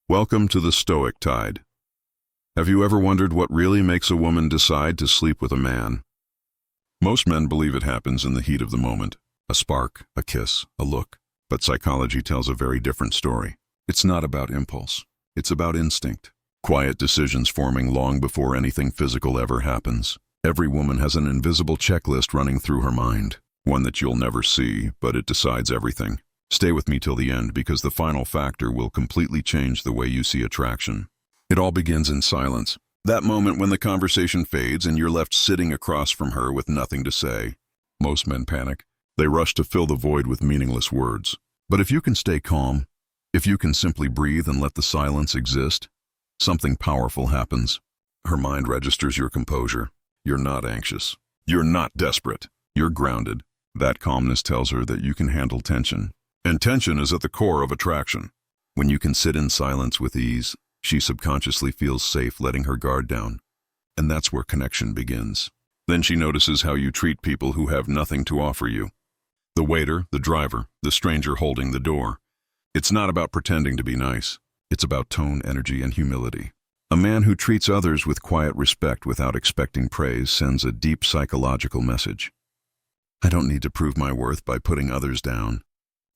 Welcome to the Stoic Tide. Have you ever wondered what really makes a woman decide to sleep with a man? Most men believe it happens in the heat of the moment, a spark, a kiss, a look. But psychology tells a very different story. It's not about impulse. It's about instinct. Quiet decisions forming long before anything physical ever happens. Every woman has an invisible checklist running through her mind, one that you'll never see, but it decides everything. Stay with me till the end because the final factor will completely change the way you see attraction. It all begins in silence. That moment when the conversation fades and you're left sitting across from her with nothing to say. Most men panic. They rush to fill the void with meaningless words. But if you can stay calm, if you can simply breathe and let the silence exist, something powerful happens. Her mind registers your composure. You're not anxious. You're not desperate. You're grounded. That calmness tells her that you can handle tension. And tension is at the core of attraction. When you can sit in silence with ease, she subconsciously feels safe letting her guard down. And that's where connection begins. Then she notices how you treat people who have nothing to offer you. The waiter, the driver, the stranger holding the door. It's not about pretending to be nice. It's about tone, energy, and humility. A man who treats others with quiet respect without expecting praise sends a deep psychological message. I don't need to prove my worth by putting others down.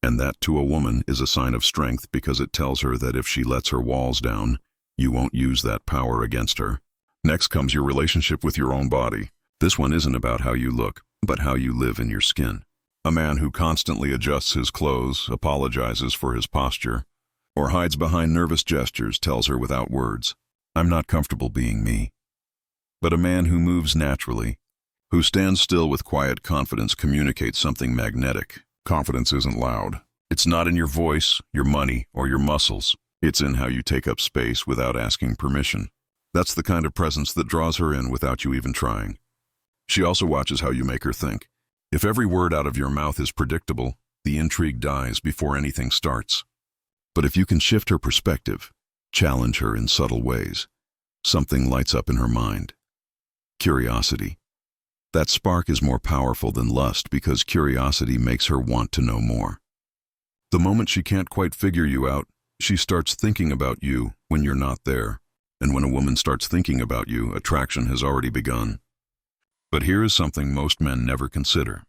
And that, to a woman, is a sign of strength because it tells her that if she lets her walls down, you won't use that power against her. Next comes your relationship with your own body. This one isn't about how you look, but how you live in your skin. A man who constantly adjusts his clothes, apologizes for his posture, or hides behind nervous gestures tells her without words, I'm not comfortable being me. But a man who moves naturally, who stands still with quiet confidence communicates something magnetic. Confidence isn't loud. It's not in your voice, your money, or your muscles. It's in how you take up space without asking permission. That's the kind of presence that draws her in without you even trying. She also watches how you make her think. If every word out of your mouth is predictable, the intrigue dies before anything starts. But if you can shift her perspective, challenge her in subtle ways, something lights up in her mind. Curiosity. That spark is more powerful than lust because curiosity makes her want to know more. The moment she can't quite figure you out, she starts thinking about you when you're not there. And when a woman starts thinking about you, attraction has already begun. But here is something most men never consider.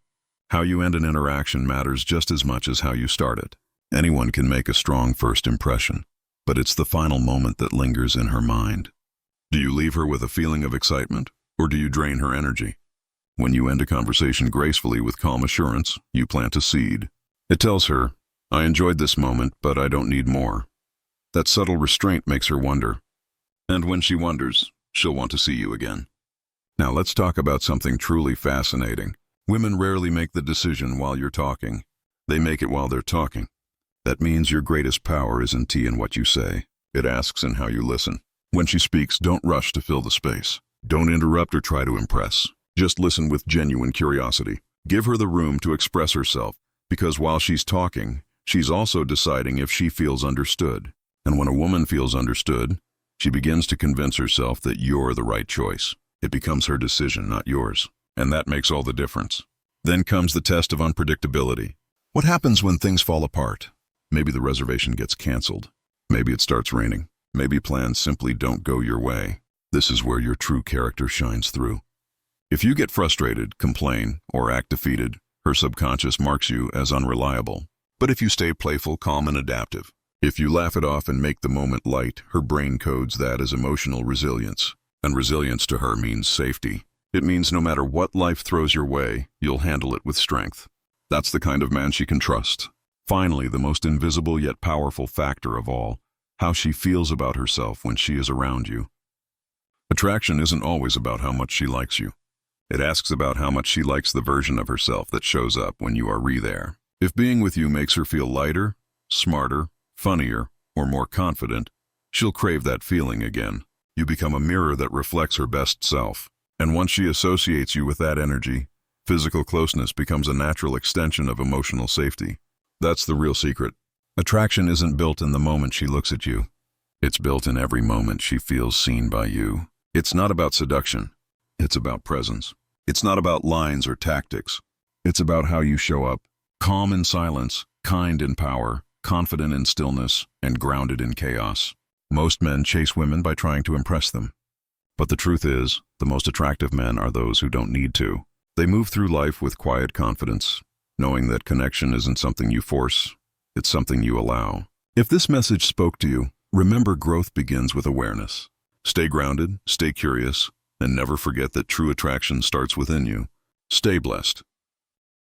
How you end an interaction matters just as much as how you start it. Anyone can make a strong first impression, but it's the final moment that lingers in her mind. Do you leave her with a feeling of excitement, or do you drain her energy? When you end a conversation gracefully with calm assurance, you plant a seed. It tells her, I enjoyed this moment, but I don't need more. That subtle restraint makes her wonder. And when she wonders, she'll want to see you again. Now let's talk about something truly fascinating. Women rarely make the decision while you're talking. They make it while they're talking. That means your greatest power isn't in what you say. It asks in how you listen. When she speaks, don't rush to fill the space. Don't interrupt or try to impress. Just listen with genuine curiosity. Give her the room to express herself, because while she's talking, she's also deciding if she feels understood. And when a woman feels understood, she begins to convince herself that you're the right choice. It becomes her decision, not yours. And that makes all the difference. Then comes the test of unpredictability. What happens when things fall apart? Maybe the reservation gets canceled. Maybe it starts raining. Maybe plans simply don't go your way. This is where your true character shines through. If you get frustrated, complain, or act defeated, her subconscious marks you as unreliable. But if you stay playful, calm, and adaptive, if you laugh it off and make the moment light, her brain codes that as emotional resilience. And resilience to her means safety. It means no matter what life throws your way, you'll handle it with strength. That's the kind of man she can trust. Finally, the most invisible yet powerful factor of all, how she feels about herself when she is around you. Attraction isn't always about how much she likes you. It asks about how much she likes the version of herself that shows up when you are there. If being with you makes her feel lighter, smarter, funnier, or more confident, she'll crave that feeling again. You become a mirror that reflects her best self. And once she associates you with that energy, physical closeness becomes a natural extension of emotional safety. That's the real secret. Attraction isn't built in the moment she looks at you. It's built in every moment she feels seen by you. It's not about seduction. It's about presence. It's not about lines or tactics. It's about how you show up, calm in silence, kind in power, confident in stillness, and grounded in chaos. Most men chase women by trying to impress them. But the truth is, the most attractive men are those who don't need to. They move through life with quiet confidence, knowing that connection isn't something you force, it's something you allow. If this message spoke to you, remember growth begins with awareness. Stay grounded, stay curious, and never forget that true attraction starts within you. Stay blessed.